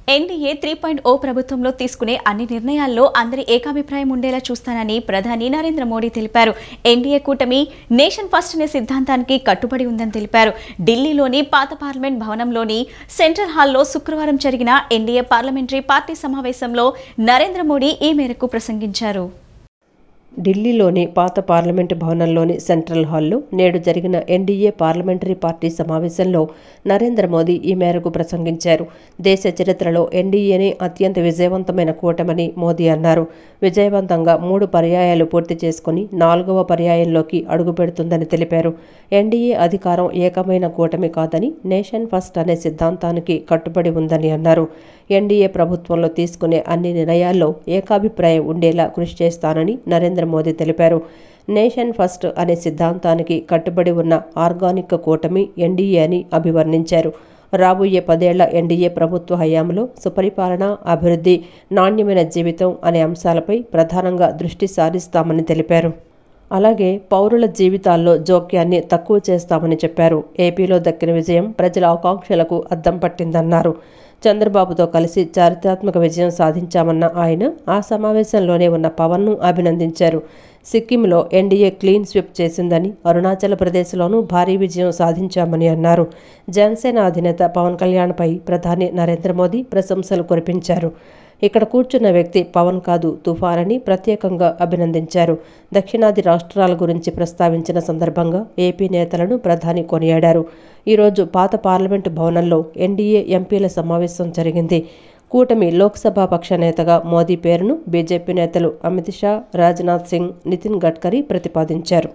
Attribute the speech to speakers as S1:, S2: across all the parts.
S1: NDA 3.0 ప్రభుత్వంలో తీసుకునే అన్ని నిర్ణయాల్లో అందరి ఏకాభిప్రాయం ఉండేలా చూస్తానని ప్రధాని నరేంద్ర మోడీ తెలిపారు. ఎన్డీఏ కూటమి నేషన్ ఫస్ట్ అనే సిద్ధాంతానికి కట్టుబడి ఉందని తెలిపారు. ఢిల్లీలోని పాత పార్లమెంట్ భవనంలోని సెంట్రల్ హాల్లో శుక్రవారం జరిగిన ఎన్డీఏ పార్లమెంటరీ పార్టీ సమావేశంలో నరేంద్ర మోడీ ఈ మేరకు ప్రసంగించారు.
S2: ఢిల్లీలోని పాత పార్లమెంటు భవనంలోని సెంట్రల్ హాల్లో నేడు జరిగిన ఎన్డీఏ పార్లమెంటరీ పార్టీ సమావేశంలో నరేంద్ర మోదీ ఈ మేరకు ప్రసంగించారు. దేశ చరిత్రలో ఎన్డీఏనే అత్యంత విజయవంతమైన కూటమని మోదీ అన్నారు. విజయవంతంగా 3 పర్యాయాలు పూర్తి చేసుకుని 4వ పర్యాయంలోకి అడుగుపెడుతుందని తెలిపారు. ఎన్డీఏ అధికారం ఏకమైన కూటమి కాదని నేషన్ ఫస్ట్ అనే సిద్ధాంతానికి కట్టుబడి ఉందని అన్నారు. ఎన్డీఏ ప్రభుత్వంలో తీసుకునే అన్ని నిర్ణయాల్లో ఏకాభిప్రాయం ఉండేలా కృషి చేస్తానని నరేంద్ర మోదీ తెలిపారు. నేషన్ ఫస్ట్ అనే సిద్ధాంతానికి కట్టుబడి ఉన్న ఆర్గానిక్ కూటమి ఎన్డీఏ అని అభివర్ణించారు. రాబోయే 10 ఏళ్ల ఎన్డీఏ ప్రభుత్వ హయాంలో సుపరిపాలన, అభివృద్ధి, నాణ్యమైన జీవితం అనే అంశాలపై ప్రధానంగా దృష్టి సారిస్తామని తెలిపారు. అలాగే పౌరుల జీవితాల్లో జోక్యాన్ని తక్కువ చేస్తామని చెప్పారు. ఏపీలో దక్కిన విజయం ప్రజల ఆకాంక్షలకు అద్దం పట్టిందన్నారు. చంద్రబాబుతో కలిసి చారిత్రాత్మక విజయం సాధించామన్న ఆయన ఆ సమావేశంలోనే ఉన్న పవన్ను అభినందించారు. సిక్కింలో ఎన్డీఏ క్లీన్ స్వీప్ చేసిందని, అరుణాచల్ ప్రదేశ్లోనూ భారీ విజయం సాధించామని అన్నారు. జనసేన అధినేత పవన్ కళ్యాణ్పై ప్రధాని నరేంద్ర మోదీ ప్రశంసలు కురిపించారు. ఇక్కడ కూర్చున్న వ్యక్తి పవన్ కాదు, తుఫాన్ అని ప్రత్యేకంగా అభినందించారు. దక్షిణాది రాష్ట్రాల గురించి ప్రస్తావించిన సందర్భంగా ఏపీ నేతలను ప్రధాని కొనియాడారు. ఈరోజు పాత పార్లమెంటు భవనంలో ఎన్డీఏ ఎంపీల సమావేశం జరిగింది. కూటమి లోక్సభ పక్ష నేతగా మోదీ పేరును బీజేపీ నేతలు అమిత్ షా, రాజ్నాథ్ సింగ్, నితిన్ గడ్కరీ ప్రతిపాదించారు.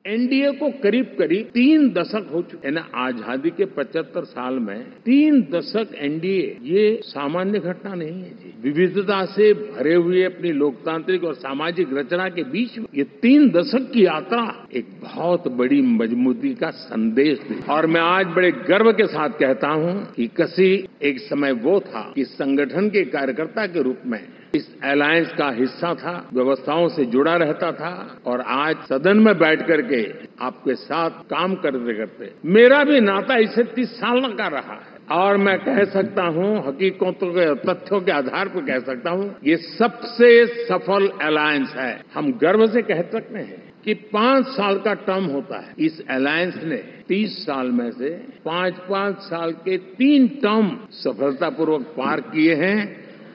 S3: एनडीए को करीब करीब 3 दशक हो चुके हैं। आजादी के 75 साल में 3 दशक एनडीए, ये सामान्य घटना नहीं है जी। विविधता से भरे हुए अपनी लोकतांत्रिक और सामाजिक रचना के बीच में ये 3 दशक की यात्रा एक बहुत बड़ी मजबूती का संदेश दी। और मैं आज बड़े गर्व के साथ कहता हूं कि किसी एक समय वो था कि संगठन के कार्यकर्ता के रूप में इस अलायंस का हिस्सा था, व्यवस्थाओं से जुड़ा रहता था, और आज सदन में बैठ करके आपके साथ काम करते करते मेरा भी नाता इससे 30 साल का रहा है। और मैं कह सकता हूं, हकीकतों के तथ्यों के आधार पर कह सकता हूं, ये सबसे सफल अलायंस है। हम गर्व से कह सकते हैं कि 5 साल का टर्म होता है। इस अलायंस ने 30 साल में से 5-5 साल के 3 टर्म सफलतापूर्वक पार किए हैं,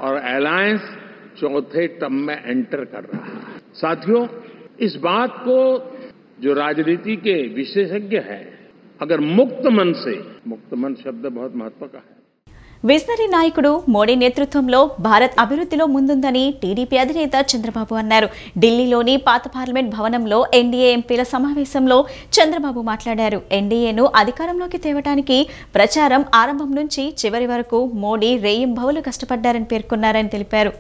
S3: और अलायंस 4थे टर्म में एंटर कर रहा है। साथियों, इस बात को जो राजनीति के विशेषज्ञ हैं, अगर मुक्त मन शब्द बहुत महत्व का है।
S1: విజనరీ నాయకుడు మోడీ నేతృత్వంలో భారత్ అభివృద్ధిలో ముందుందని టీడీపీ అధినేత చంద్రబాబు అన్నారు. ఢిల్లీలోని పాత పార్లమెంట్ భవనంలో ఎన్డీఏ ఎంపీల సమావేశంలో చంద్రబాబు మాట్లాడారు. ఎన్డీఏను అధికారంలోకి తేవడానికి ప్రచారం ఆరంభం నుంచి చివరి వరకు మోడీ రేయింబవళ్లు కష్టపడ్డారని పేర్కొన్నారని తెలిపారు.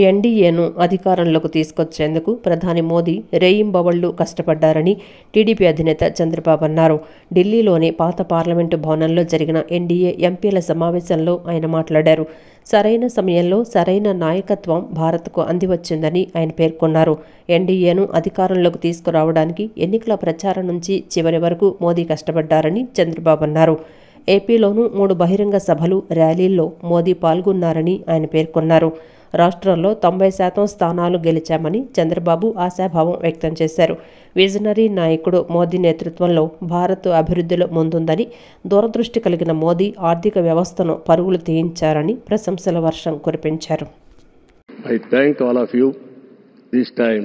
S2: ఎన్డీఏను అధికారంలోకి తీసుకొచ్చేందుకు ప్రధాని మోదీ రేయింబవళ్లు కష్టపడ్డారని టీడీపీ అధినేత చంద్రబాబు అన్నారు. ఢిల్లీలోని పాత పార్లమెంటు భవనంలో జరిగిన ఎన్డీఏ ఎంపీల సమావేశంలో ఆయన మాట్లాడారు. సరైన సమయంలో సరైన నాయకత్వం భారత్కు అందివచ్చిందని ఆయన పేర్కొన్నారు. ఎన్డీఏను అధికారంలోకి తీసుకురావడానికి ఎన్నికల ప్రచారం నుంచి చివరి వరకు మోదీ కష్టపడ్డారని చంద్రబాబు అన్నారు. ఏపీలోనూ 3 బహిరంగ సభలు, ర్యాలీల్లో మోదీ పాల్గొన్నారని ఆయన పేర్కొన్నారు. రాష్ట్రంలో 90% స్థానాలు గెలిచామని చంద్రబాబు ఆశాభావం వ్యక్తం చేశారు. విజనరీ నాయకుడు మోదీ నేతృత్వంలో భారత్ అభివృద్ధిలో ముందుందని, దూరదృష్టి కలిగిన మోదీ ఆర్థిక వ్యవస్థను పరుగులు తీయించారని ప్రశంసల వర్షం కురిపించారు.
S4: I thank all of you. This time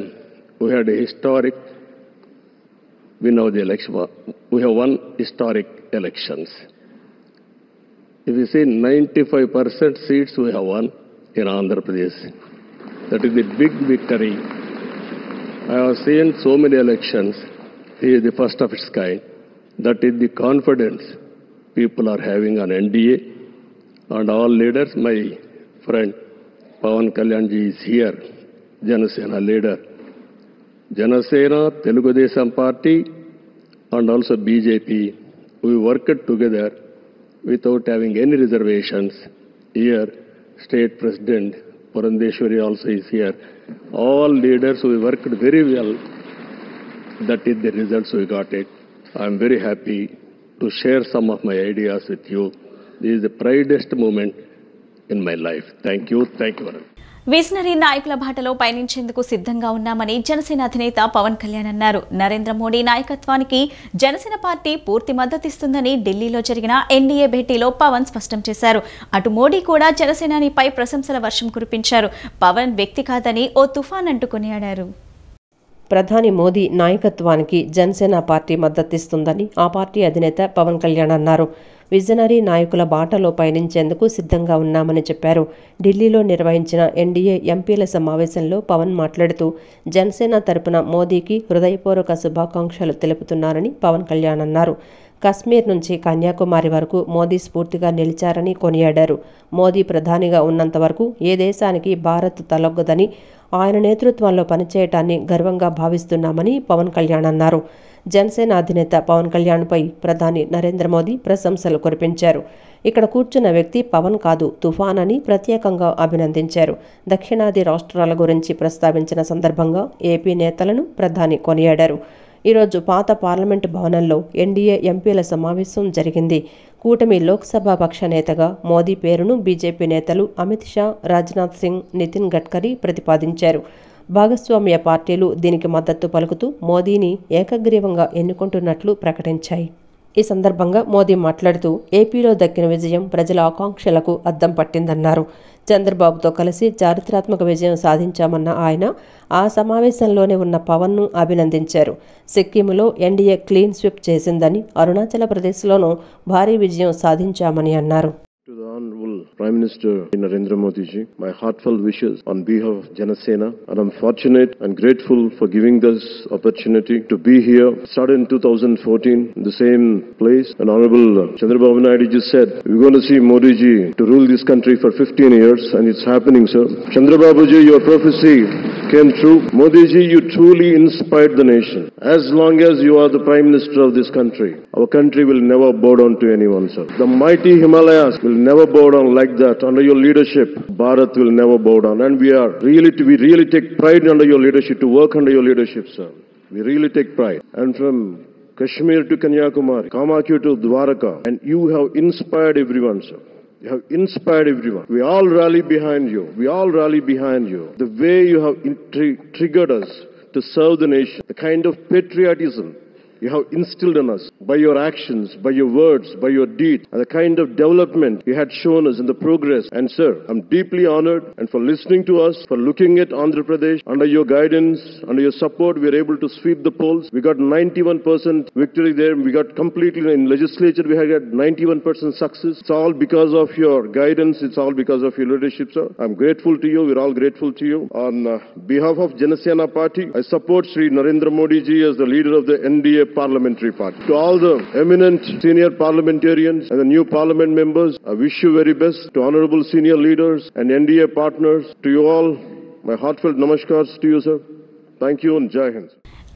S4: we had a historic win of the election. We have won historic elections. If you see 95% seats we have won in Andhra Pradesh. That is the big victory. I have seen so many elections. This is the first of its kind. That is the confidence people are having on NDA and all leaders. My friend Pawan Kalyan ji is here, Janasena leader. Janasena, Telugu Desam Party and also BJP, we worked together without having any reservations. Here, State President Purandeshwari also is here. All leaders, we worked very well. That is the results we got it. I am very happy to share some of my ideas with you. This is the proudest moment in my life. Thank you very much.
S1: Visionary నాయకుల బాటలో పయనించేందుకు సిద్ధంగా ఉన్నామని జనసేన అధినేత పవన్ కళ్యాణ్ అన్నారు. నరేంద్ర మోడీ నాయకత్వానికి Janasena party పూర్తి మద్దతిస్తుందని ఢిల్లీలో జరిగిన ఎన్డీఏ భేటీలో పవన్ స్పష్టం చేశారు. అటు మోడీ కూడా జనసేనానిపై ప్రశంసల వర్షం కురిపించారు. పవన్ వ్యక్తి కాదని ఓ తుఫాన్ అంటూ కొనియాడారు.
S2: ప్రధాని మోదీ నాయకత్వానికి జనసేన పార్టీ మద్దతిస్తుందని ఆ పార్టీ అధినేత పవన్ కళ్యాణ్ అన్నారు. విజనరీ నాయకుల బాటలో పయనించేందుకు సిద్ధంగా ఉన్నామని చెప్పారు. ఢిల్లీలో నిర్వహించిన ఎన్డీఏ ఎంపీల సమావేశంలో పవన్ మాట్లాడుతూ జనసేన తరపున మోదీకి హృదయపూర్వక శుభాకాంక్షలు తెలుపుతున్నారని పవన్ కళ్యాణ్ అన్నారు. కశ్మీర్ నుంచి కన్యాకుమారి వరకు మోదీ స్ఫూర్తిగా నిలిచారని కొనియాడారు. మోదీ ప్రధానిగా ఉన్నంత వరకు ఏ దేశానికి భారత్ తలొగ్గదని, ఆయన నేతృత్వంలో పనిచేయటాన్ని గర్వంగా భావిస్తున్నామని పవన్ కళ్యాణ్ అన్నారు. జనసేన అధినేత పవన్ కళ్యాణ్పై ప్రధాని నరేంద్ర మోదీ ప్రశంసలు కురిపించారు. ఇక్కడ కూర్చున్న వ్యక్తి పవన్ కాదు, తుఫాన్ అని ప్రత్యేకంగా అభినందించారు. దక్షిణాది రాష్ట్రాల గురించి ప్రస్తావించిన సందర్భంగా ఏపీ నేతలను ప్రధాని కొనియాడారు. ఈరోజు పాత పార్లమెంటు భవనంలో ఎన్డీఏ ఎంపీల సమావేశం జరిగింది. కూటమి లోక్సభ పక్ష నేతగా మోదీ పేరును బీజేపీ నేతలు అమిత్ షా, రాజ్నాథ్ సింగ్, నితిన్ గడ్కరీ ప్రతిపాదించారు. భాగస్వామ్య పార్టీలు దీనికి మద్దతు పలుకుతూ మోదీని ఏకగ్రీవంగా ఎన్నుకుంటున్నట్లు ప్రకటించాయి. ఈ సందర్భంగా మోదీ మాట్లాడుతూ ఏపీలో దక్కిన విజయం ప్రజల ఆకాంక్షలకు అద్దం పట్టిందన్నారు. చంద్రబాబుతో కలిసి చారిత్రాత్మక విజయం సాధించామన్న ఆయన ఆ సమావేశంలోనే ఉన్న పవన్ను అభినందించారు. సిక్కింలో ఎన్డీఏ క్లీన్ స్వీప్ చేసిందని, అరుణాచల ప్రదేశ్లోనూ భారీ విజయం సాధించామని అన్నారు.
S5: To the Honorable Prime Minister Narendra Modi ji, my heartfelt wishes on behalf of Janasena, and I'm fortunate and grateful for giving this opportunity to be here. Started in 2014 in the same place, and Honorable Chandrababu Naidu ji said, we're going to see Modi ji to rule this country for 15 years, and it's happening, sir. Chandrababu ji, your prophecy came true. Modi ji, you truly inspired the nation. As long as you are the Prime Minister of this country, our country will never bow down to anyone, sir. The mighty Himalayas will never bow down like that. Under your leadership, Bharat will never bow down. And we really take pride under your leadership, to work under your leadership, sir. We really take pride. And from Kashmir to Kanyakumari, Kamakya to Dwaraka, and you have inspired everyone, sir. You have inspired everyone. We all rally behind you. We all rally behind you. The way you have triggered us to serve the nation, the kind of patriotism you have instilled in us by your actions, by your words, by your deeds, and the kind of development you had shown us in the progress. And sir, I'm deeply honored, and for listening to us, for looking at Andhra Pradesh. Under your guidance, under your support, we were able to sweep the polls. We got 91% victory there. We got completely, in legislature, we had got 91% success. It's all because of your guidance. It's all because of your leadership, sir. I'm grateful to you. We're all grateful to you. On behalf of Janasena Party, I support Sri Narendra Modi ji as the leader of the NDA Parliamentary Party. To all the eminent senior parliamentarians and the new parliament members, I wish you very best. To honorable senior leaders and NDA partners, to you all, my heartfelt namaskars to you, sir. Thank you and Jai Hind.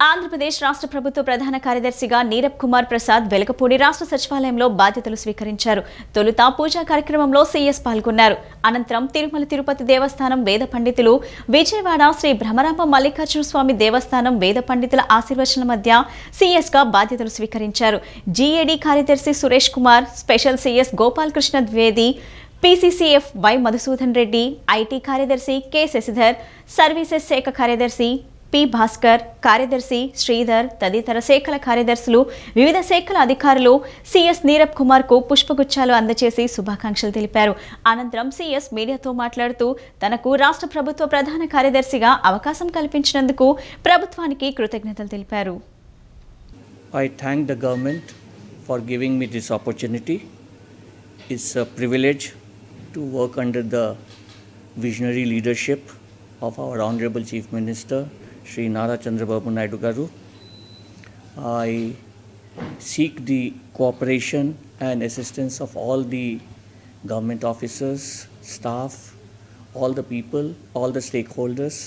S1: Andhra Pradesh రాష్ట్ర ప్రభుత్వ ప్రధాన కార్యదర్శిగా నీరబ్ కుమార్ ప్రసాద్ వెలకపూడి రాష్ట్ర సచివాలయంలో బాధ్యతలు స్వీకరించారు. తొలుత పూజా కార్యక్రమంలో సీఎస్ పాల్గొన్నారు. అనంతరం తిరుమల తిరుపతి దేవస్థానం వేద పండితులు, విజయవాడ శ్రీ భ్రమరాంబ మల్లికార్జున స్వామి దేవస్థానం వేద పండితుల ఆశీర్వచన మధ్య సీఎస్ గా బాధ్యతలు స్వీకరించారు. జీఏడీ కార్యదర్శి Suresh Kumar, special CS Gopalakrishna Dwivedi, PCCF Y Madhusudan Reddy, IT కార్యదర్శి కె శశిధర్, సర్వీసెస్ శాఖ కార్యదర్శి పి భాస్కర్, కార్యదర్శి శ్రీధర్ తదితర శాఖల కార్యదర్శులు, వివిధ శాఖల అధికారులు సీఎస్ నీరబ్ కుమార్ కు పుష్పగుచ్చాలు అందజేసి శుభాకాంక్షలు తెలిపారు. అనంతరం సీఎస్ మీడియాతో మాట్లాడుతూ తనకు రాష్ట్ర ప్రభుత్వ ప్రధాన కార్యదర్శిగా అవకాశం కల్పించినందుకు ప్రభుత్వానికి కృతజ్ఞతలు తెలిపారు.
S6: I thank the government for giving me this opportunity. It's a privilege to work under the visionary leadership of our Honorable Chief Minister, Sri Nara Chandrababu Naidu Garu. I seek the cooperation and assistance of all the government officers, staff, all the people, all the stakeholders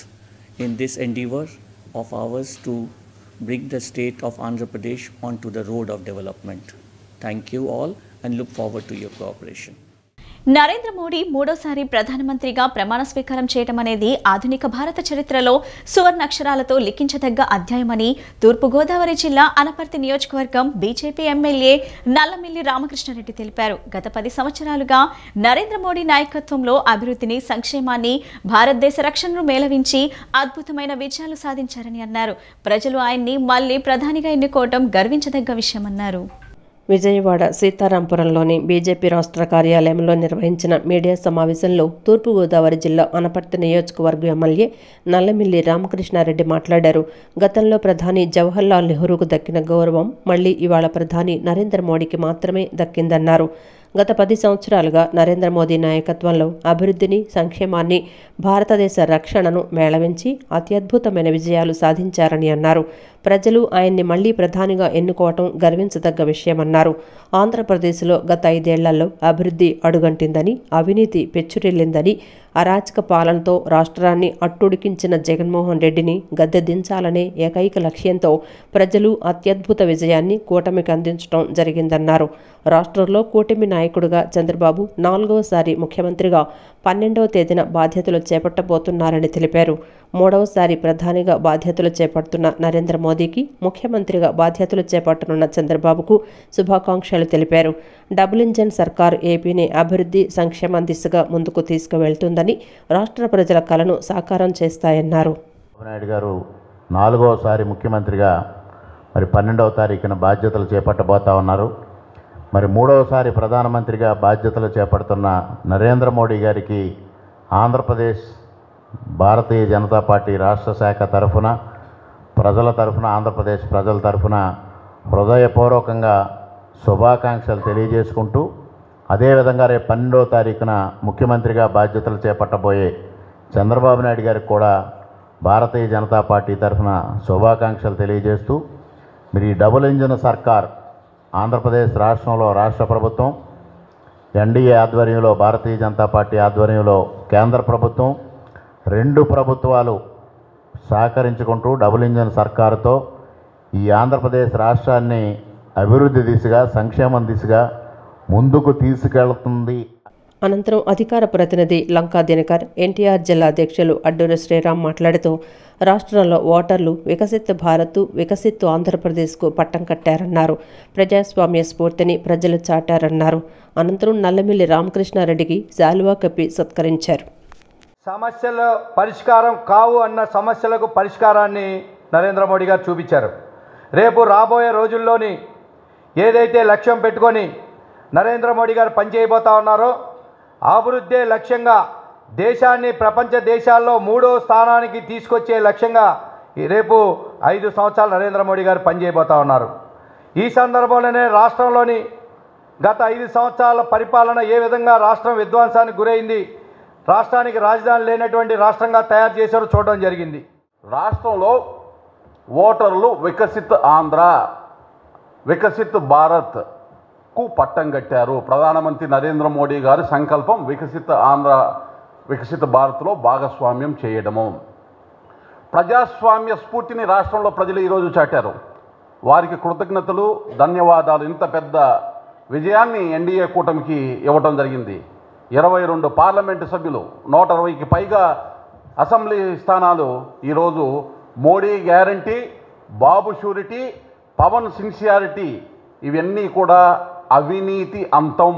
S6: in this endeavor of ours to bring the state of Andhra Pradesh onto the road of development. Thank you all and look forward to your cooperation.
S1: Narendra Modi మూడోసారి ప్రధానమంత్రిగా ప్రమాణ స్వీకారం చేయడం అనేది ఆధునిక భారత చరిత్రలో సువర్ణాక్షరాలతో లిఖించదగ్గ అధ్యాయమని తూర్పుగోదావరి జిల్లా అనపర్తి నియోజకవర్గం బీజేపీ ఎమ్మెల్యే నల్లమిల్లి రామకృష్ణారెడ్డి తెలిపారు. గత 10 సంవత్సరాలుగా నరేంద్ర మోడీ నాయకత్వంలో అభివృద్ధిని, సంక్షేమాన్ని, భారతదేశ రక్షణను మేళవించి అద్భుతమైన విజయాలు సాధించారని అన్నారు. ప్రజలు ఆయన్ని మళ్లీ ప్రధానిగా ఎన్నుకోవడం గర్వించదగ్గ విషయమన్నారు.
S2: విజయవాడ సీతారాంపురంలోని బీజేపీ రాష్ట్ర కార్యాలయంలో నిర్వహించిన మీడియా సమావేశంలో తూర్పుగోదావరి జిల్లా అనపర్తి నియోజకవర్గ ఎమ్మెల్యే నల్లమిల్లి రామకృష్ణారెడ్డి మాట్లాడారు. గతంలో ప్రధాని జవహర్లాల్ నెహ్రూకు దక్కిన గౌరవం మళ్లీ ఇవాళ ప్రధాని నరేంద్ర మోడీకి మాత్రమే దక్కిందన్నారు. గత 10 సంవత్సరాలుగా నరేంద్ర మోదీ నాయకత్వంలో అభివృద్ధిని, సంక్షేమాన్ని, భారతదేశ రక్షణను మేళవించి అత్యద్భుతమైన విజయాలు సాధించారని అన్నారు. ప్రజలు ఆయన్ని మళ్లీ ప్రధానిగా ఎన్నుకోవటం గర్వించదగ్గ విషయమన్నారు. ఆంధ్రప్రదేశ్లో గత 5 ఏళ్లలో అభివృద్ధి అడుగంటిందని, అవినీతి పెచ్చురిల్లిందని, అరాచక పాలనతో రాష్ట్రాన్ని అట్టుడికించిన జగన్మోహన్ రెడ్డిని గద్దె దించాలనే ఏకైక లక్ష్యంతో ప్రజలు అత్యద్భుత విజయాన్ని కూటమికి అందించడం జరిగిందన్నారు. రాష్ట్రంలో కూటమి నాయకుడిగా చంద్రబాబు 4వసారి ముఖ్యమంత్రిగా 12వ తేదీన బాధ్యతలు చేపట్టబోతున్నారని తెలిపారు. 3వసారి ప్రధానిగా బాధ్యతలు చేపడుతున్న నరేంద్ర మోదీకి, ముఖ్యమంత్రిగా బాధ్యతలు చేపట్టనున్న చంద్రబాబుకు శుభాకాంక్షలు తెలిపారు. డబుల్ ఇంజన్ సర్కార్ ఏపీని అభివృద్ధి, సంక్షేమం దిశగా ముందుకు తీసుకువెళ్తుందని, రాష్ట్ర ప్రజల కలను సాకారం చేస్తాయన్నారు.
S7: నాయుడు గారు 4వసారి ముఖ్యమంత్రిగా 12వ తారీఖున బాధ్యతలు చేపట్టబోతా ఉన్నారు. 3వసారి ప్రధానమంత్రిగా బాధ్యతలు చేపడుతున్న నరేంద్ర మోడీ గారికి ఆంధ్రప్రదేశ్ భారతీయ జనతా పార్టీ రాష్ట్ర శాఖ తరఫున, ప్రజల తరఫున, ఆంధ్రప్రదేశ్ ప్రజల తరఫున హృదయపూర్వకంగా శుభాకాంక్షలు తెలియజేసుకుంటూ, అదేవిధంగా రేపు 12వ తారీఖున ముఖ్యమంత్రిగా బాధ్యతలు చేపట్టబోయే చంద్రబాబు నాయుడు గారికి కూడా భారతీయ జనతా పార్టీ తరఫున శుభాకాంక్షలు తెలియజేస్తూ, మీరు ఈ డబుల్ ఇంజిన్ సర్కార్ ఆంధ్రప్రదేశ్ రాష్ట్రంలో రాష్ట్ర ప్రభుత్వం, ఎన్డీఏ ఆధ్వర్యంలో భారతీయ జనతా పార్టీ ఆధ్వర్యంలో కేంద్ర ప్రభుత్వం, 2 ప్రభుత్వాలు సహకరించుకుంటూ డబుల్ ఇంజిన్ సర్కారుతో ఈ ఆంధ్రప్రదేశ్ రాష్ట్రాన్ని అభివృద్ధి దిశగా, సంక్షేమం దిశగా ముందుకు తీసుకెళ్తుంది.
S2: అనంతరం అధికార ప్రతినిధి లంకా దినకర్, ఎన్టీఆర్ జిల్లా అధ్యక్షులు అడ్డూరి శ్రీరామ్ మాట్లాడుతూ రాష్ట్రంలో ఓటర్లు వికసిత్ భారత్, వికసిత్ ఆంధ్రప్రదేశ్కు పట్టం కట్టారన్నారు. ప్రజాస్వామ్య స్ఫూర్తిని ప్రజలు చాటారన్నారు. అనంతరం నల్లమిల్లి రామకృష్ణారెడ్డికి శాలువా కప్పి సత్కరించారు.
S8: సమస్యల పరిష్కారం కావు అన్న సమస్యలకు పరిష్కారాన్ని నరేంద్ర మోడీ గారు చూపించారు. రేపు రాబోయే రోజుల్లోని ఏదైతే లక్ష్యం పెట్టుకొని నరేంద్ర మోడీ గారు పనిచేయబోతా ఉన్నారో, అభివృద్ధి లక్ష్యంగా దేశాన్ని ప్రపంచ దేశాల్లో 3వ స్థానానికి తీసుకొచ్చే లక్ష్యంగా రేపు 5 సంవత్సరాలు నరేంద్ర మోడీ గారు పనిచేయబోతా ఉన్నారు. ఈ సందర్భంలోనే రాష్ట్రంలోని గత 5 సంవత్సరాల పరిపాలన ఏ విధంగా రాష్ట్రం విధ్వంసానికి గురైంది, రాష్ట్రానికి రాజధాని లేనటువంటి రాష్ట్రంగా తయారు చేశారో చూడడం జరిగింది.
S9: రాష్ట్రంలో ఓటర్లు వికసిత్ ఆంధ్ర, వికసిత్ భారత్కు పట్టం కట్టారు. ప్రధానమంత్రి నరేంద్ర మోడీ గారి సంకల్పం వికసిత్ ఆంధ్ర, వికసిత్ భారత్లో భాగస్వామ్యం చేయడము. ప్రజాస్వామ్య స్ఫూర్తిని రాష్ట్రంలో ప్రజలు ఈరోజు చాటారు. వారికి కృతజ్ఞతలు, ధన్యవాదాలు. ఇంత పెద్ద విజయాన్ని ఎన్డీఏ కూటమికి ఇవ్వడం జరిగింది. 22 పార్లమెంటు సభ్యులు, 120కి పైగా అసెంబ్లీ స్థానాలు ఈరోజు మోడీ గ్యారంటీ, బాబు షూరిటీ, పవన్ సిన్సియారిటీ, ఇవన్నీ కూడా అవినీతి అంతం.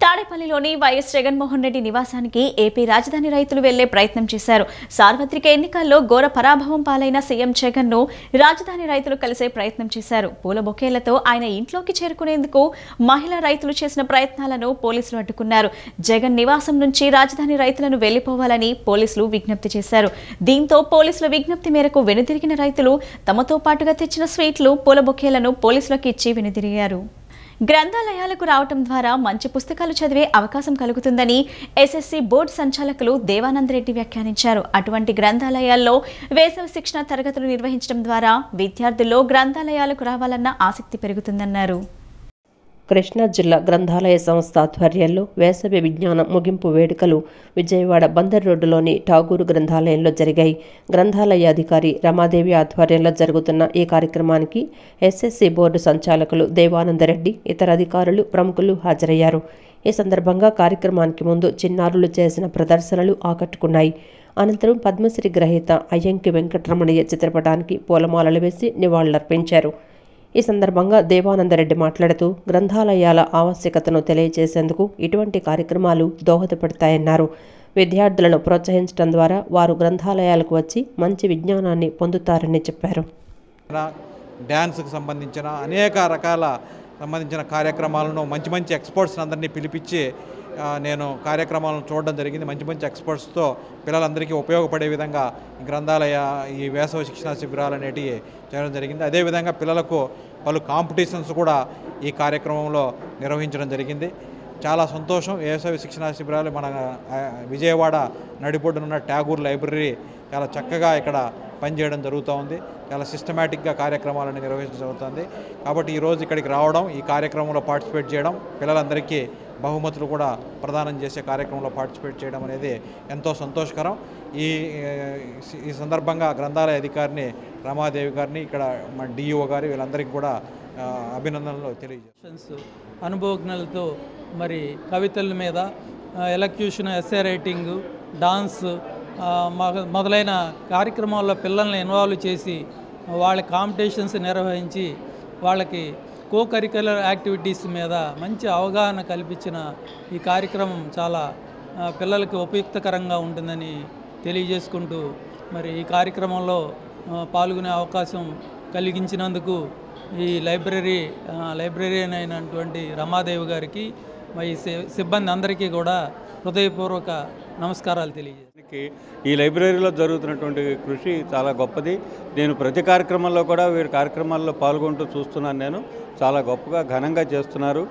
S1: తాడేపల్లిలోని వైఎస్ జగన్మోహన్ రెడ్డి నివాసానికి ఏపీ రాజధాని రైతులు వెళ్లే ప్రయత్నం చేశారు. సార్వత్రిక ఎన్నికల్లో ఘోర పరాభవం పాలైన సీఎం జగన్ ను రాజధాని రైతులు కలిసే ప్రయత్నం చేశారు. పూల బొకేలతో ఆయన ఇంట్లోకి చేరుకునేందుకు మహిళా రైతులు చేసిన ప్రయత్నాలను పోలీసులు అడ్డుకున్నారు. జగన్ నివాసం నుంచి రాజధాని రైతులను వెళ్లిపోవాలని పోలీసులు విజ్ఞప్తి చేశారు. దీంతో పోలీసుల విజ్ఞప్తి మేరకు వెనుదిరిగిన రైతులు తమతో పాటుగా తెచ్చిన స్వీట్లు, పూల బొకేలను పోలీసులకు ఇచ్చి వెనుదిరిగారు. గ్రంథాలయాలకు రావటం ద్వారా మంచి పుస్తకాలు చదివే అవకాశం కలుగుతుందని ఎస్ఎస్సి బోర్డు సంచాలకులు దేవానంద్ రెడ్డి వ్యాఖ్యానించారు. అటువంటి గ్రంథాలయాల్లో వేసవి శిక్షణ తరగతులు నిర్వహించడం ద్వారా విద్యార్థుల్లో గ్రంథాలయాలకు రావాలన్న ఆసక్తి పెరుగుతుందన్నారు.
S2: కృష్ణా జిల్లా గ్రంథాలయ సంస్థ ఆధ్వర్యంలో వేసవి విజ్ఞాన ముగింపు వేడుకలు విజయవాడ బందర్ రోడ్డులోని ఠాగూరు గ్రంథాలయంలో జరిగాయి. గ్రంథాలయ అధికారి రమాదేవి ఆధ్వర్యంలో జరుగుతున్న ఈ కార్యక్రమానికి ఎస్ఎస్సి బోర్డు సంచాలకులు దేవానందరెడ్డి, ఇతర అధికారులు, ప్రముఖులు హాజరయ్యారు. ఈ సందర్భంగా కార్యక్రమానికి ముందు చిన్నారులు చేసిన ప్రదర్శనలు ఆకట్టుకున్నాయి. అనంతరం పద్మశ్రీ గ్రహీత అయ్యంకి వెంకటరమణయ్య చిత్రపటానికి పూలమాలలు వేసి నివాళులర్పించారు. ఈ సందర్భంగా దేవానందరెడ్డి మాట్లాడుతూ గ్రంథాలయాల ఆవశ్యకతను తెలియజేసేందుకు ఇటువంటి కార్యక్రమాలు దోహదపడతాయన్నారు. విద్యార్థులను ప్రోత్సహించడం ద్వారా వారు గ్రంథాలయాలకు వచ్చి మంచి విజ్ఞానాన్ని పొందుతారని చెప్పారు.
S10: డ్యాన్స్కి సంబంధించిన అనేక రకాల సంబంధించిన కార్యక్రమాలను మంచి మంచి ఎక్స్పర్ట్స్ అందరినీ పిలిపించి నేను కార్యక్రమాలను చూడడం జరిగింది. మంచి మంచి ఎక్స్పర్ట్స్తో పిల్లలందరికీ ఉపయోగపడే విధంగా గ్రంథాలయ ఈ వేసవి శిక్షణా శిబిరాలు అనేటివి చేయడం జరిగింది. అదేవిధంగా పిల్లలకు పలు కాంపిటీషన్స్ కూడా ఈ కార్యక్రమంలో నిర్వహించడం జరిగింది. చాలా సంతోషం. వేసవి శిక్షణా శిబిరాలు మన విజయవాడ నడిబొడ్డునున్న ట్యాగూర్ లైబ్రరీ చాలా చక్కగా ఇక్కడ పనిచేయడం జరుగుతూ ఉంది. చాలా సిస్టమేటిక్గా కార్యక్రమాలను నిర్వహించడం జరుగుతుంది. కాబట్టి ఈరోజు ఇక్కడికి రావడం, ఈ కార్యక్రమంలో పార్టిసిపేట్ చేయడం, పిల్లలందరికీ బహుమతులు కూడా ప్రదానం చేసే కార్యక్రమంలో పార్టిసిపేట్ చేయడం అనేది ఎంతో సంతోషకరం. ఈ సందర్భంగా గ్రంథాలయ అధికారిని రమాదేవి గారిని, ఇక్కడ మన డిఈఓ గారి వీళ్ళందరికీ కూడా అభినందనలు తెలియజేస్తాను.
S11: అనుభవజ్ఞులతో మరి కవితల మీద ఎలక్యూషన్, ఎస్సే రైటింగ్, డాన్స్ మొదలైన కార్యక్రమాల్లో పిల్లల్ని ఇన్వాల్వ్ చేసి వాళ్ళ కాంపిటీషన్స్ నిర్వహించి వాళ్ళకి కో కరిక్యులర్ యాక్టివిటీస్ మీద మంచి అవగాహన కల్పించిన ఈ కార్యక్రమం చాలా పిల్లలకి ఉపయుక్తకరంగా ఉంటుందని తెలియజేసుకుంటూ మరి ఈ కార్యక్రమంలో పాల్గొనే అవకాశం కలిగించినందుకు ఈ లైబ్రరీయన్ అయినటువంటి రమాదేవి గారికి మరి సిబ్బంది అందరికీ కూడా హృదయపూర్వక నమస్కారాలు తెలియజేస్తాను.
S12: ఈ లైబ్రరీలో జరుగుతున్నటువంటి కృషి చాలా గొప్పది. నేను ప్రతి కార్యక్రమంలో కూడా వీరి కార్యక్రమాల్లో పాల్గొంటూ చూస్తున్నాను. నేను చాలా గొప్పగా ఘనంగా చేస్తున్నారు.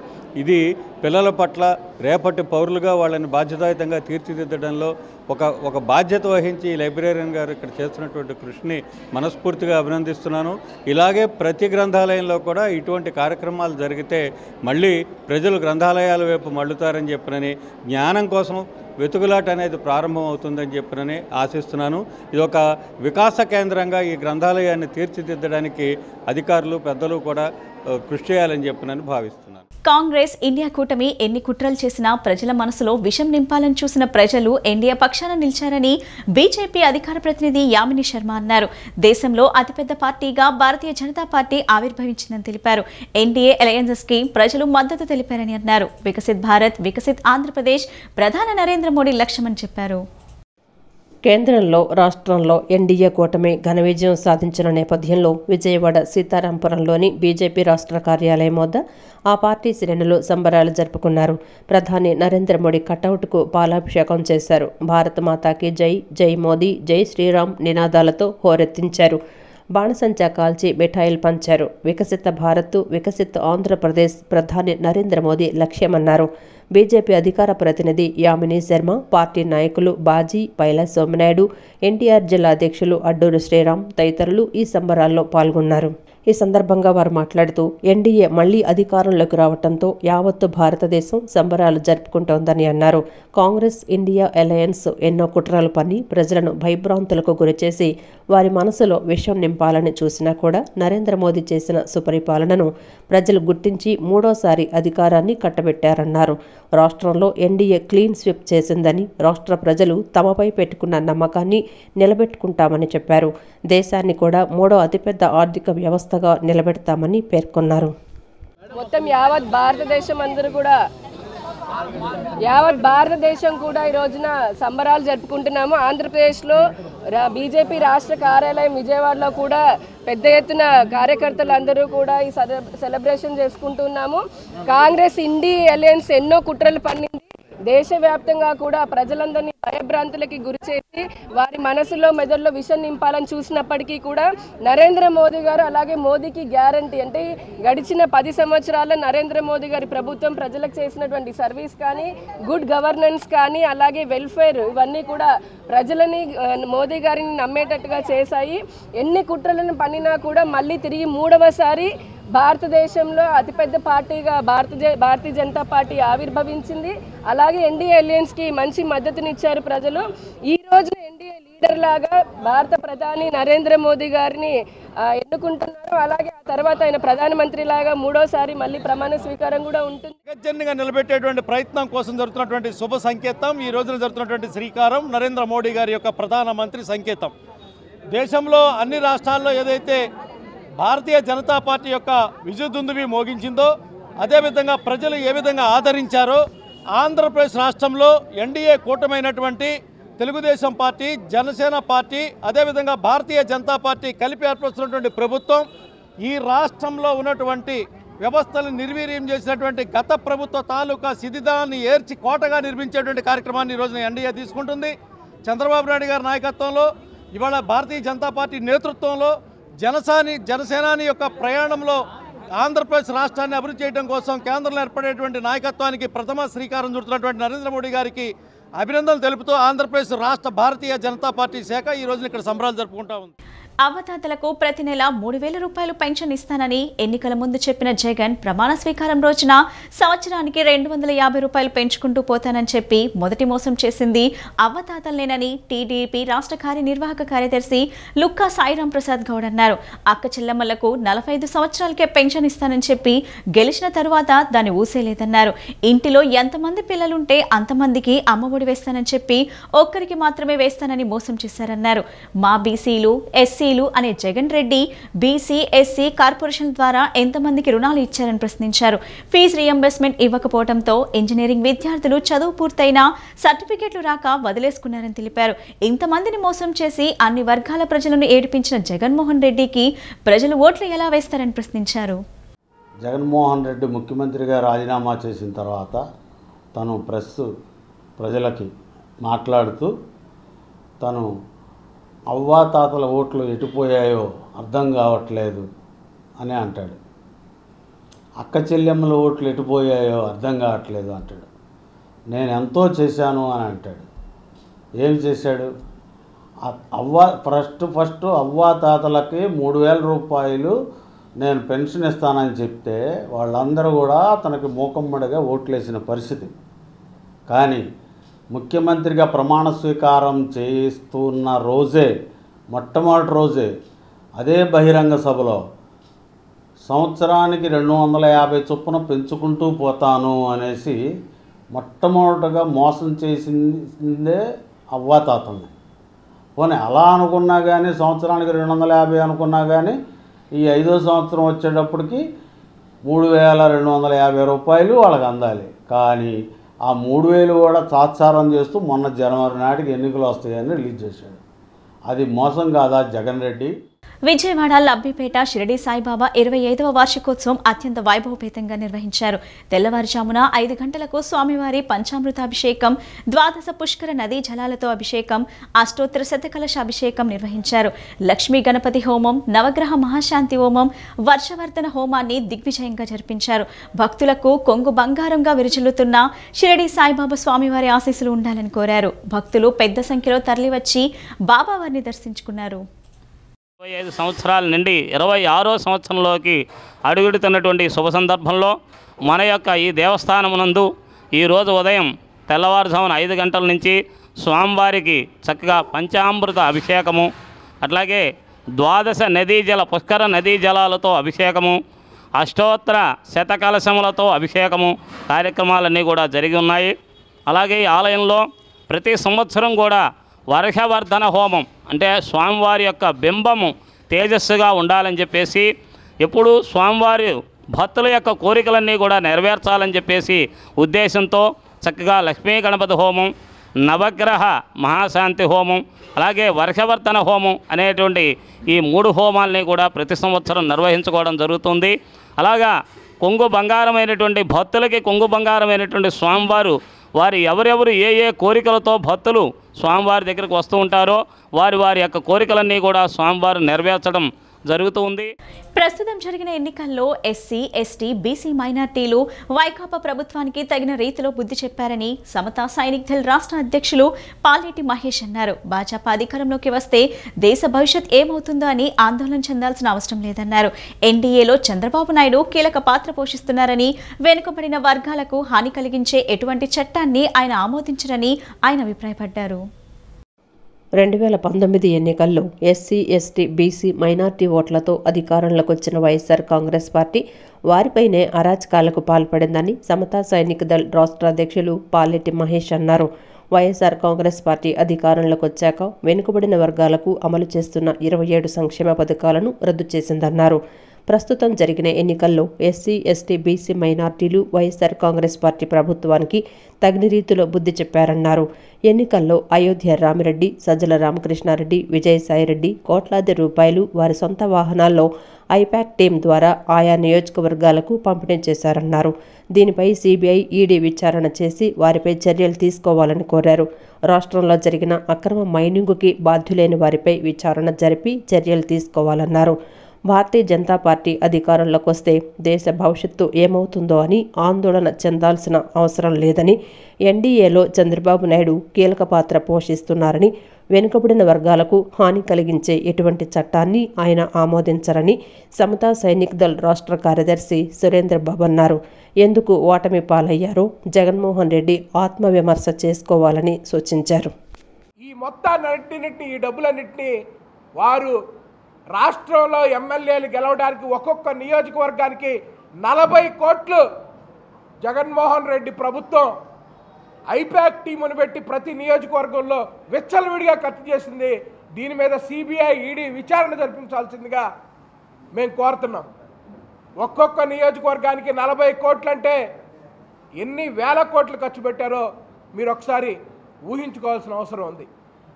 S12: ఇది పిల్లల పట్ల రేపటి పౌరులుగా వాళ్ళని బాధ్యతాయుతంగా తీర్చిదిద్దడంలో ఒక బాధ్యత వహించి ఈ లైబ్రరీయన్ గారు ఇక్కడ చేస్తున్నటువంటి కృషిని మనస్ఫూర్తిగా అభినందిస్తున్నాను. ఇలాగే ప్రతి గ్రంథాలయంలో కూడా ఇటువంటి కార్యక్రమాలు జరిగితే మళ్ళీ ప్రజలు గ్రంథాలయాల వైపు మళ్ళుతారని చెప్పనని, జ్ఞానం కోసం వెతుకులాట అనేది ప్రారంభం అవుతుందని చెప్పనని ఆశిస్తున్నాను. ఇది ఒక వికాస కేంద్రంగా ఈ గ్రంథాలయాన్ని తీర్చిదిద్దడానికి అధికారులు, పెద్దలు కూడా కృషి చేయాలని చెప్పనని భావిస్తున్నాను.
S1: కాంగ్రెస్ ఇండియా కూటమి ఎన్ని కుట్రలు చేసినా ప్రజల మనసులో విషం నింపాలని చూసిన ప్రజలు ఎన్డీఏ పక్షాన నిలిచారని బీజేపీ అధికార ప్రతినిధి యామిని శర్మ అన్నారు. దేశంలో అతిపెద్ద పార్టీగా భారతీయ జనతా పార్టీ ఆవిర్భవించిందని తెలిపారు. ఎన్డీఏ అలయన్సెస్ కి ప్రజలు మద్దతు తెలిపారని అన్నారు. వికసిత్ భారత్, వికసిత్ ఆంధ్రప్రదేశ్ ప్రధాని నరేంద్ర మోడీ లక్ష్యమని చెప్పారు.
S2: కేంద్రంలో, రాష్ట్రంలో ఎన్డీఏ కూటమి ఘన విజయం సాధించిన నేపథ్యంలో విజయవాడ సీతారాంపురంలోని బీజేపీ రాష్ట్ర కార్యాలయం వద్ద ఆ పార్టీ శ్రేణులు సంబరాలు జరుపుకున్నారు. ప్రధాని నరేంద్ర మోడీ కటౌట్కు పాలాభిషేకం చేశారు. భారత మాతాకి జై, జై మోదీ, జై శ్రీరామ్ నినాదాలతో హోరెత్తించారు. బాణసంచా కాల్చి మిఠాయిలు పంచారు. వికసిత భారత్, వికసిత్ ఆంధ్రప్రదేశ్ ప్రధాని నరేంద్ర మోదీ లక్ష్యమన్నారు. బీజేపీ అధికార ప్రతినిధి యామిని శర్మ, పార్టీ నాయకులు బాజీ, పైలా సోమనాయుడు, ఎన్టీఆర్ జిల్లా అధ్యక్షులు అడ్డూరు శ్రీరామ్ తదితరులు ఈ సంబరాల్లో పాల్గొన్నారు. ఈ సందర్భంగా వారు మాట్లాడుతూ ఎన్డీఏ మళ్లీ అధికారంలోకి రావడంతో యావత్తు భారతదేశం సంబరాలు జరుపుకుంటోందని అన్నారు. కాంగ్రెస్ ఇండియా అలయన్స్ ఎన్నో కుట్రలు పన్ని ప్రజలను భయభ్రాంతులకు గురిచేసి వారి మనసులో విషం నింపాలని చూసినా కూడా నరేంద్ర మోదీ చేసిన సుపరిపాలనను ప్రజలు గుర్తించి మూడోసారి అధికారాన్ని కట్టబెట్టారన్నారు. రాష్ట్రంలో ఎన్డీఏ క్లీన్ స్వీప్ చేసిందని, రాష్ట్ర ప్రజలు తమపై పెట్టుకున్న నమ్మకాన్ని నిలబెట్టుకుంటామని చెప్పారు. దేశాన్ని కూడా మూడో అతిపెద్ద ఆర్థిక వ్యవస్థగా నిలబెడతామని పేర్కొన్నారు.
S13: మొత్తం యావత్ భారతదేశం కూడా ఈ రోజున సంబరాలు జరుపుకుంటున్నాము. ఆంధ్రప్రదేశ్లో బీజేపీ రాష్ట్ర కార్యాలయం విజయవాడలో కూడా పెద్ద ఎత్తున కార్యకర్తలు అందరూ కూడా ఈ సెలబ్రేషన్ చేసుకుంటున్నాము. కాంగ్రెస్ ఇండియా అలయన్స్ ఎన్నో కుట్రలు పన్నింది. దేశవ్యాప్తంగా కూడా ప్రజలందరినీ భయభ్రాంతులకి గురి చేసి వారి మనసులో, మెదడులో విషం నింపాలని చూసినప్పటికీ కూడా నరేంద్ర మోదీ గారు, అలాగే మోదీకి గ్యారంటీ అంటే గడిచిన 10 సంవత్సరాల నరేంద్ర మోదీ గారి ప్రభుత్వం ప్రజలకు చేసినటువంటి సర్వీస్ కానీ, గుడ్ గవర్నెన్స్ కానీ, అలాగే వెల్ఫేర్, ఇవన్నీ కూడా ప్రజలని మోదీ గారిని నమ్మేటట్టుగా చేశాయి. ఎన్ని కుట్రలను పన్నినా కూడా మళ్ళీ తిరిగి మూడవసారి భారతదేశంలో అతిపెద్ద పార్టీగా భారతీయ జనతా పార్టీ ఆవిర్భవించింది. అలాగే ఎన్డీఏ అలయన్స్కి మంచి మద్దతునిచ్చారు ప్రజలు. ఈ రోజు ఎన్డీఏ లీడర్లాగా భారత ప్రధాని నరేంద్ర మోదీ గారిని ఎన్నుకుంటున్నారు. అలాగే ఆ తర్వాత ఆయన ప్రధానమంత్రిలాగా మూడోసారి మళ్ళీ ప్రమాణ స్వీకారం కూడా ఉంటుంది.
S14: జగజ్జన్నిగా నిలబెట్టేటువంటి ప్రయత్నం కోసం జరుగుతున్నటువంటి శుభ సంకేతం ఈ రోజున జరుగుతున్నటువంటి శ్రీకారం నరేంద్ర మోడీ గారి యొక్క ప్రధానమంత్రి సంకేతం. దేశంలో అన్ని రాష్ట్రాల్లో ఏదైతే భారతీయ జనతా పార్టీ యొక్క విజయదుందుబి మోగించిందో అదేవిధంగా ప్రజలు ఏ విధంగా ఆదరించారో ఆంధ్రప్రదేశ్ రాష్ట్రంలో ఎన్డీఏ కూటమైనటువంటి తెలుగుదేశం పార్టీ, జనసేన పార్టీ, అదేవిధంగా భారతీయ జనతా పార్టీ కలిపి ఏర్పరుస్తున్నటువంటి ప్రభుత్వం ఈ రాష్ట్రంలో ఉన్నటువంటి వ్యవస్థలను నిర్వీర్యం చేసినటువంటి గత ప్రభుత్వ తాలూకా శిథిలాన్ని ఏర్చి కోటగా నిర్మించేటువంటి కార్యక్రమాన్ని ఈ రోజున ఎన్డీఏ తీసుకుంటుంది. చంద్రబాబు నాయుడు గారి నాయకత్వంలో ఇవాళ భారతీయ జనతా పార్టీ నేతృత్వంలో జనసేనాని యొక్క ప్రయాణంలో ఆంధ్రప్రదేశ్ రాష్ట్రాన్ని అభివృద్ధి చేయడం కోసం కేంద్రంలో ఏర్పడేటువంటి నాయకత్వానికి ప్రథమ శ్రీకారం చుడుతున్నటువంటి నరేంద్ర మోడీ గారికి అభినందనలు తెలుపుతూ ఆంధ్రప్రదేశ్ రాష్ట్ర భారతీయ జనతా పార్టీ శాఖ ఈ రోజున ఇక్కడ సంబరాలు జరుపుకుంటా ఉంది.
S1: అవ్వతాతలకు ప్రతి నెల 3,000 రూపాయలు పెన్షన్ ఇస్తానని ఎన్నికల ముందు చెప్పిన జగన్ ప్రమాణ స్వీకారం రోజున సంవత్సరానికి 250 రూపాయలు పెంచుకుంటూ పోతానని చెప్పి మొదటి మోసం చేసింది అవ్వతాతలేనని టీడీపీ రాష్ట్ర కార్యనిర్వాహక కార్యదర్శి లుక్కా సాయిరాం ప్రసాద్ గౌడ్ అన్నారు. అక్క చెల్లెమ్మలకు 45 సంవత్సరాలకే పెన్షన్ ఇస్తానని చెప్పి గెలిచిన తరువాత దాన్ని ఊసేలేదన్నారు. ఇంటిలో ఎంతమంది పిల్లలుంటే అంతమందికి అమ్మఒడి వేస్తానని చెప్పి ఒక్కరికి మాత్రమే వేస్తానని మోసం చేశారన్నారు. మా బీసీలు ఎస్సీలు అనే Jagan Reddy BC SC corporation ద్వారా ఎంతమందికి రుణాలు ఇచ్చారని ప్రశ్నించారు. ఫీజు రియంబర్స్మెంట్ ఇవ్వకపోవడంతో ఇంజనీరింగ్ విద్యార్థులు చదువు పూర్తయినా సర్టిఫికెట్లు రాక వదిలేసుకున్నారని తెలిపారు. ఇంతమందిని మోసం చేసి అన్ని వర్గాల ప్రజలను ఏడిపించిన జగన్మోహన్ రెడ్డికి ప్రజలు ఓట్లు ఎలా వేస్తారని ప్రశ్నించారు.
S15: జగన్మోహన్ రెడ్డి ముఖ్యమంత్రిగా రాజీనామా చేసిన తర్వాత తను ప్రజలకి మాట్లాడుతూ తను అవ్వాతాతల ఓట్లు ఎటుపోయాయో అర్థం కావట్లేదు అని అంటాడు. అక్క చెల్లెమ్మల ఓట్లు ఎటుపోయాయో అర్థం కావట్లేదు అంటాడు. నేను ఎంతో చేశాను అని అంటాడు. ఏం చేశాడు? ఫస్ట్ అవ్వాతాతలకి 3,000 రూపాయలు నేను పెన్షన్ ఇస్తానని చెప్తే వాళ్ళందరూ కూడా తనకి మూకమ్మడిగా ఓట్లేసిన పరిస్థితి. కానీ ముఖ్యమంత్రిగా ప్రమాణ స్వీకారం చేస్తున్న రోజే మొట్టమొదటి రోజే అదే బహిరంగ సభలో సంవత్సరానికి 250 చొప్పున పెంచుకుంటూ పోతాను అనేసి మొట్టమొదటిగా మోసం చేసిందే అవ్వాతాతల్ని. పోనీ అలా అనుకున్నా కానీ సంవత్సరానికి 250 అనుకున్నా కానీ ఈ 5వ సంవత్సరం వచ్చేటప్పటికి 3,250 రూపాయలు వాళ్ళకి అందాలి. కానీ ఆ 3,000 కూడా తాత్సారం చేస్తూ మొన్న జనవరి నాటికి ఎన్నికలు వస్తాయని రిలీజ్ చేశాడు. అది మోసం కాదా జగన్ రెడ్డి?
S1: విజయవాడ లబ్బిపేట షిరిడి సాయిబాబా 25వ వార్షికోత్సవం అత్యంత వైభవపేతంగా నిర్వహించారు. తెల్లవారుజామున 5 గంటలకు స్వామివారి పంచామృతాభిషేకం, ద్వాదశ పుష్కర నదీ జలాలతో అభిషేకం, అష్టోత్తర శతకలశ అభిషేకం నిర్వహించారు. లక్ష్మీ గణపతి హోమం, నవగ్రహ మహాశాంతి హోమం, వర్షవర్ధన హోమాన్ని దిగ్విజయంగా జరిపించారు. భక్తులకు కొంగు బంగారంగా విరుచులుతున్న షిరిడి సాయిబాబా స్వామివారి ఆశీస్సులు ఉండాలని కోరారు. భక్తులు పెద్ద సంఖ్యలో తరలివచ్చి బాబావారిని దర్శించుకున్నారు.
S16: 25 సంవత్సరాల నుండి 26వ సంవత్సరంలోకి అడుగుడుతున్నటువంటి శుభ సందర్భంలో మన యొక్క ఈ దేవస్థానమునందు ఈరోజు ఉదయం తెల్లవారుజామున 5 గంటల నుంచి స్వామివారికి చక్కగా పంచామృత అభిషేకము, అట్లాగే ద్వాదశ పుష్కర నదీ జలాలతో అభిషేకము, అష్టోత్తర శతకలశములతో అభిషేకము కార్యక్రమాలన్నీ కూడా జరిగి ఉన్నాయి. అలాగే ఈ ఆలయంలో ప్రతి సంవత్సరం కూడా వర్షవర్ధన హోమం అంటే స్వామివారి యొక్క బింబము తేజస్సుగా ఉండాలని చెప్పేసి ఎప్పుడు స్వామివారి భక్తుల యొక్క కోరికలన్నీ కూడా నెరవేర్చాలని చెప్పేసి ఉద్దేశంతో చక్కగా లక్ష్మీ గణపతి హోమం, నవగ్రహ మహాశాంతి హోమం, అలాగే వర్షవర్ధన హోమం అనేటువంటి ఈ 3 హోమాలని కూడా ప్రతి సంవత్సరం నిర్వహించుకోవడం జరుగుతుంది. అలాగా కొంగు బంగారమైనటువంటి భక్తులకి కొంగు బంగారమైనటువంటి స్వామివారు వారు ఎవరెవరు ఏ ఏ కోరికలతో భక్తులు స్వామివారి దగ్గరికి వస్తూ ఉంటారో వారి యొక్క కోరికలన్నీ కూడా స్వామివారు నెరవేర్చడం జరుగుతూ ఉంది.
S1: ప్రస్తుతం జరిగిన ఎన్నికల్లో ఎస్సీ, ఎస్టీ, బీసీ మైనార్టీలు వైకాపా ప్రభుత్వానికి తగిన రీతిలో బుద్ధి చెప్పారని సమతా సైనిక్ దళ్ రాష్ట్ర అధ్యక్షులు పాలేటి మహేష్ అన్నారు. భాజపా అధికారంలోకి వస్తే దేశ భవిష్యత్ ఏమవుతుందో అని ఆందోళన చెందాల్సిన అవసరం లేదన్నారు. ఎన్డీఏలో చంద్రబాబు నాయుడు కీలక పాత్ర పోషిస్తున్నారని, వెనుకబడిన వర్గాలకు హాని కలిగించే ఎటువంటి చట్టాన్ని ఆయన ఆమోదించరని ఆయన అభిప్రాయపడ్డారు.
S2: 2019 ఎన్నికల్లో ఎస్సీ, ఎస్టీ, బీసీ, మైనార్టీ ఓట్లతో అధికారంలోకి వచ్చిన వైఎస్ఆర్ కాంగ్రెస్ పార్టీ వారిపైనే అరాచకాలకు పాల్పడిందని సమతా సైనిక్ దళ్ రాష్ట్ర అధ్యక్షులు పాలెట్టి మహేష్ అన్నారు. వైఎస్ఆర్ కాంగ్రెస్ పార్టీ అధికారంలోకి వచ్చాక వెనుకబడిన వర్గాలకు అమలు చేస్తున్న 27 సంక్షేమ పథకాలను రద్దు చేసిందన్నారు. ప్రస్తుతం జరిగిన ఎన్నికల్లో ఎస్సీ, ఎస్టీ, బీసీ, మైనార్టీలు వైఎస్ఆర్ కాంగ్రెస్ పార్టీ ప్రభుత్వానికి తగిన రీతిలో బుద్ధి చెప్పారన్నారు. ఎన్నికల్లో అయోధ్య రామిరెడ్డి, సజ్జల రామకృష్ణారెడ్డి, విజయసాయిరెడ్డి కోట్లాది రూపాయలు వారి సొంత వాహనాల్లో ఐపాక్ టీం ద్వారా ఆయా నియోజకవర్గాలకు పంపిణీ చేశారన్నారు. దీనిపై సిబిఐ, ఈడీ విచారణ చేసి వారిపై చర్యలు తీసుకోవాలని కోరారు. రాష్ట్రంలో జరిగిన అక్రమ మైనింగుకి బాధ్యులైన వారిపై విచారణ జరిపి చర్యలు తీసుకోవాలన్నారు. భారతీయ జనతా పార్టీ అధికారంలోకి వస్తే దేశ భవిష్యత్తు ఏమవుతుందో అని ఆందోళన చెందాల్సిన అవసరం లేదని, ఎన్డీఏలో చంద్రబాబు నాయుడు కీలక పాత్ర పోషిస్తున్నారని, వెనుకబడిన వర్గాలకు హాని కలిగించే ఎటువంటి చట్టాన్ని ఆయన ఆమోదించరని సమతా సైనిక్ దళ్ రాష్ట్ర కార్యదర్శి సురేంద్ర బాబు అన్నారు. ఎందుకు ఓటమి పాలయ్యారో జగన్మోహన్ రెడ్డి ఆత్మవిమర్శ చేసుకోవాలని సూచించారు.
S17: ఈ మొత్తాన్నింటినీ, ఈ డబ్బులన్నింటినీ వారు రాష్ట్రంలో ఎమ్మెల్యేలు గెలవడానికి ఒక్కొక్క నియోజకవర్గానికి 40 కోట్లు జగన్మోహన్ రెడ్డి ప్రభుత్వం ఐపాక్ టీమును పెట్టి ప్రతి నియోజకవర్గంలో విచ్చలవిడిగా ఖర్చు చేసింది. దీని మీద సిబిఐ, ఈడీ విచారణ జరిపించాల్సిందిగా మేము కోరుతున్నాం. ఒక్కొక్క నియోజకవర్గానికి 40 కోట్లు అంటే ఎన్ని వేల కోట్లు ఖర్చు పెట్టారో మీరు ఒకసారి ఊహించుకోవాల్సిన అవసరం ఉంది.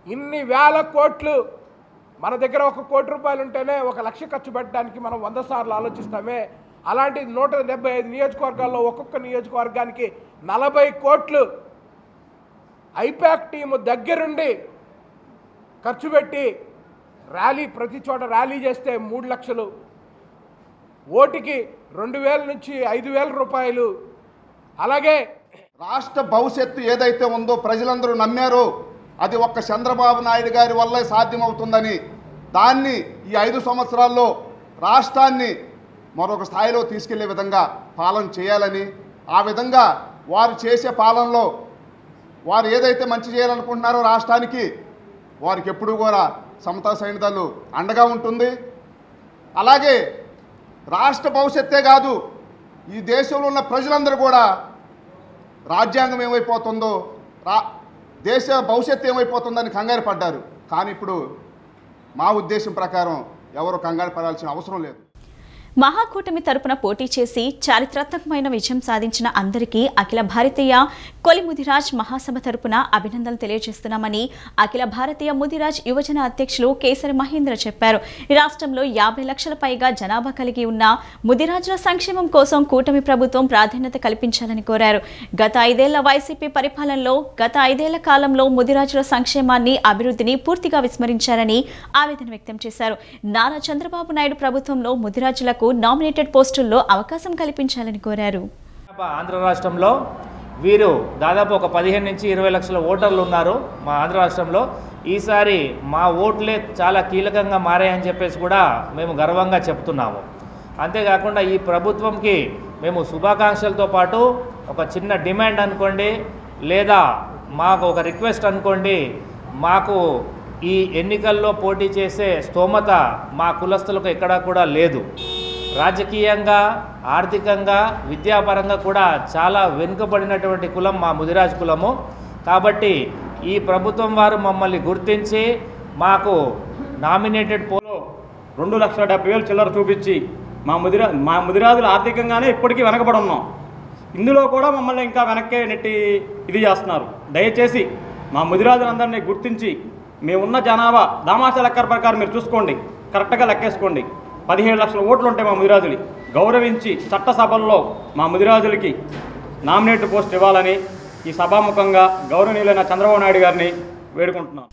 S17: ఇన్ని వేల కోట్లు మన దగ్గర 1 కోటి రూపాయలు ఉంటేనే 1 లక్ష ఖర్చు పెట్టడానికి మనం 100 సార్లు ఆలోచిస్తామే. అలాంటి 175 నియోజకవర్గాల్లో ఒక్కొక్క నియోజకవర్గానికి 40 కోట్లు ఐపాక్ టీము దగ్గరుండి ఖర్చు పెట్టి ర్యాలీ, ప్రతి చోట ర్యాలీ చేస్తే 3 లక్షలు, ఓటుకి 2000 నుంచి 5000 రూపాయలు. అలాగే
S18: రాష్ట్ర భవిష్యత్తు ఏదైతే ఉందో ప్రజలందరూ నమ్మారో అది ఒక్క చంద్రబాబు నాయుడు గారి వల్లే సాధ్యమవుతుందని, దాన్ని ఈ 5 సంవత్సరాల్లో రాష్ట్రాన్ని మరొక స్థాయిలో తీసుకెళ్లే విధంగా పాలన చేయాలని, ఆ విధంగా వారు చేసే పాలనలో వారు ఏదైతే మంచి చేయాలనుకుంటున్నారో రాష్ట్రానికి వారికి ఎప్పుడూ కూడా సమతా సైనిక్ దళ్ అండగా ఉంటుంది. అలాగే రాష్ట్ర భవిష్యత్తే కాదు, ఈ దేశంలో ఉన్న ప్రజలందరూ కూడా రాజ్యాంగం ఏమైపోతుందో, దేశ భవిష్యత్తు ఏమైపోతుందని కంగారు పడ్డారు. కానీ ఇప్పుడు మా ఉద్దేశం ప్రకారం ఎవరు కంగారు పడాల్సిన అవసరం లేదు.
S1: మహాకూటమి తరపున పోటీ చేసి చారిత్రాత్మకమైన విజయం సాధించిన అందరికీ అఖిల భారతీయ కొలి ముదిరాజ్ మహాసభ తరపున అభినందనలు తెలియజేస్తున్నామని అఖిల భారతీయ ముదిరాజ్ యువజన అధ్యక్షులు కేసరి మహేంద్ర చెప్పారు. రాష్ట్రంలో 50 లక్షల పైగా జనాభా కలిగి ఉన్న ముదిరాజుల సంక్షేమం కోసం కూటమి ప్రభుత్వం ప్రాధాన్యత కల్పించాలని కోరారు. గత 5 ఏళ్ల వైసీపీ పరిపాలనలో గత 5 ఏళ్ల కాలంలో ముదిరాజుల సంక్షేమాన్ని, అభివృద్ధిని పూర్తిగా విస్మరించారని ఆవేదన వ్యక్తం చేశారు. నారా చంద్రబాబు నాయుడు ప్రభుత్వంలో ముదిరాజులకు నామినేటెడ్ పోస్టుల్లో అవకాశం కల్పించాలని కోరారు.
S19: ఆంధ్ర రాష్ట్రంలో వీరు దాదాపు ఒక 15 నుంచి 20 లక్షల ఓటర్లు ఉన్నారు మా ఆంధ్ర రాష్ట్రంలో. ఈసారి మా ఓట్లే చాలా కీలకంగా మారాయని చెప్పేసి కూడా మేము గర్వంగా చెప్తున్నాము. అంతేకాకుండా ఈ ప్రభుత్వంకి మేము శుభాకాంక్షలతో పాటు ఒక చిన్న డిమాండ్ అనుకోండి, లేదా మాకు ఒక రిక్వెస్ట్ అనుకోండి, మాకు ఈ ఎన్నికల్లో పోటీ చేసే స్తోమత మా కులస్తులకు ఎక్కడా కూడా లేదు. రాజకీయంగా, ఆర్థికంగా, విద్యాపరంగా కూడా చాలా వెనుకబడినటువంటి కులం మా ముదిరాజ్ కులము. కాబట్టి ఈ ప్రభుత్వం వారు మమ్మల్ని గుర్తించి మాకు నామినేటెడ్
S20: 2,70,000 చిల్లర చూపించి మా ముదిరాజులు ఆర్థికంగానే ఇప్పటికీ వెనకబడి ఉన్నాం. ఇందులో కూడా మమ్మల్ని ఇంకా వెనక్కే నెట్టి ఇది చేస్తున్నారు. దయచేసి మా ముదిరాజులందరినీ గుర్తించి మేమున్న జనాభా దామాషా లెక్కర ప్రకారం మీరు చూసుకోండి, కరెక్ట్గా లెక్కేసుకోండి. 17 లక్షల ఓట్లు ఉంటాయి మా ముదిరాజులు. గౌరవించి చట్టసభల్లో మా ముదిరాజులకి నామినేటెడ్ పోస్ట్ ఇవ్వాలని ఈ సభాముఖంగా గౌరవనీయులైన చంద్రబాబు నాయుడు గారిని వేడుకుంటున్నాం.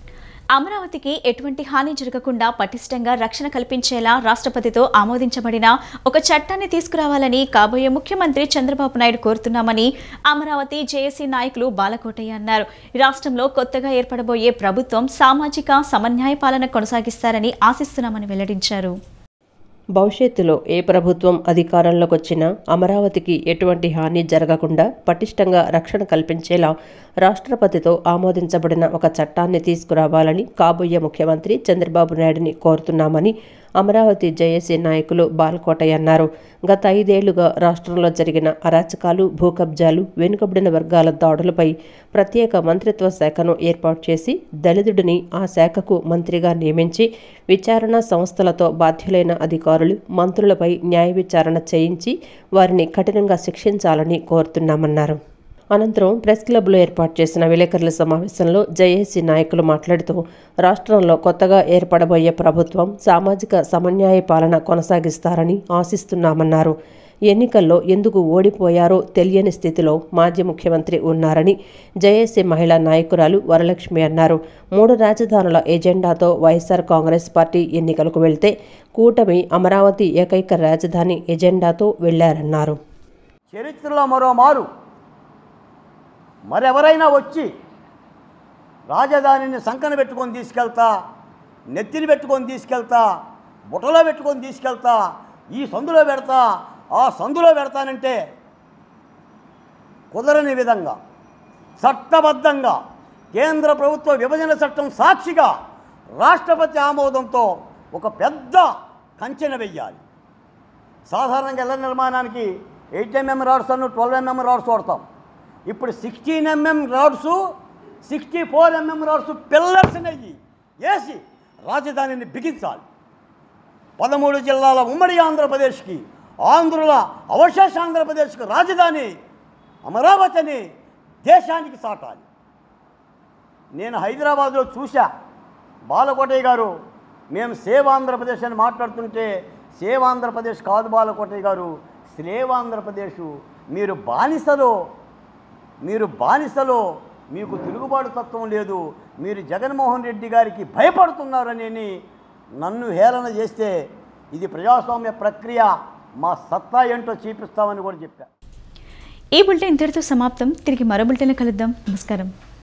S1: అమరావతికి ఎటువంటి హాని జరగకుండా పటిష్టంగా రక్షణ కల్పించేలా రాష్ట్రపతితో ఆమోదించబడిన ఒక చట్టాన్ని తీసుకురావాలని కాబోయే ముఖ్యమంత్రి చంద్రబాబు నాయుడు కోరుతున్నామని అమరావతి జేఏసీ నాయకులు బాలకోటయ్య అన్నారు. రాష్ట్రంలో కొత్తగా ఏర్పడబోయే ప్రభుత్వం సామాజిక సమన్యాయ పాలన కొనసాగిస్తారని ఆశిస్తున్నామని వెల్లడించారు.
S2: భవిష్యత్తులో ఏ ప్రభుత్వం అధికారంలోకి వచ్చినా అమరావతికి ఎటువంటి హాని జరగకుండా పటిష్టంగా రక్షణ కల్పించేలా రాష్ట్రపతితో ఆమోదించబడిన ఒక చట్టాన్ని తీసుకురావాలని కాబోయే ముఖ్యమంత్రి చంద్రబాబు నాయుడిని కోరుతున్నామని అమరావతి జేఏసీ నాయకులు బాలకోటయ్య అన్నారు. గత 5 ఏళ్లుగా రాష్ట్రంలో జరిగిన అరాచకాలు, భూకబ్జాలు, వెనుకబడిన వర్గాల దాడులపై ప్రత్యేక మంత్రిత్వ శాఖను ఏర్పాటు చేసి దళితుడిని ఆ శాఖకు మంత్రిగా నియమించి విచారణ సంస్థలతో బాధ్యులైన అధికారులు, మంత్రులపై న్యాయ విచారణ చేయించి వారిని కఠినంగా శిక్షించాలని కోరుతున్నామన్నారు. అనంతరం ప్రెస్ క్లబ్లో ఏర్పాటు చేసిన విలేకరుల సమావేశంలో జేఏసీ నాయకులు మాట్లాడుతూ రాష్ట్రంలో కొత్తగా ఏర్పడబోయే ప్రభుత్వం సామాజిక సమన్యాయ పాలన కొనసాగిస్తారని ఆశిస్తున్నామన్నారు. ఎన్నికల్లో ఎందుకు ఓడిపోయారో తెలియని స్థితిలో మాజీ ముఖ్యమంత్రి ఉన్నారని జేఏసీ మహిళా నాయకురాలు వరలక్ష్మి అన్నారు. 3 రాజధానుల ఎజెండాతో వైఎస్ఆర్ కాంగ్రెస్ పార్టీ ఎన్నికలకు వెళ్తే కూటమి అమరావతి ఏకైక రాజధాని ఎజెండాతో వెళ్లారన్నారు.
S21: చరిత్రలో మరోమారు మరెవరైనా వచ్చి రాజధానిని సంకన పెట్టుకొని తీసుకెళ్తా, నెత్తిని పెట్టుకొని తీసుకెళ్తా, బుట్టలో పెట్టుకొని తీసుకెళ్తా, ఈ సందులో పెడతా, ఆ సందులో పెడతానంటే కుదరని విధంగా చట్టబద్ధంగా కేంద్ర ప్రభుత్వ విభజన చట్టం సాక్షిగా రాష్ట్రపతి ఆమోదంతో ఒక పెద్ద కంచెన వెయ్యాలి. సాధారణంగా ఇళ్ల నిర్మాణానికి 8 mm రాడ్స్ 12 mm రాడ్స్ వాడతాం. ఇప్పుడు 16 mm rods, 64 mm rods pillars వేసి రాజధానిని బిగించాలి. 13 జిల్లాల ఉమ్మడి ఆంధ్రప్రదేశ్కి, ఆంధ్రుల అవశేష ఆంధ్రప్రదేశ్కి రాజధాని అమరావతిని దేశానికి చాటాలి. నేను హైదరాబాద్లో చూశా, బాలకోటయ్య గారు మేము సేవ్ ఆంధ్రప్రదేశ్ అని మాట్లాడుతుంటే, సేవ్ ఆంధ్రప్రదేశ్ కాదు బాలకోటయ్య గారు, స్లేవ్ ఆంధ్రప్రదేశ్. మీరు బానిసలో మీకు తిరుగుబాటు తత్వం లేదు, మీరు జగన్మోహన్ రెడ్డి గారికి భయపడుతున్నారని నన్ను హేళన చేస్తే ఇది ప్రజాస్వామ్య ప్రక్రియ, మా సత్తా ఏంటో చూపిస్తామని కూడా చెప్పారు.
S1: ఈ బులెటిన్ ఇంతటితో సమాప్తం. తిరిగి మరో బులెటిన్ కలుద్దాం. నమస్కారం.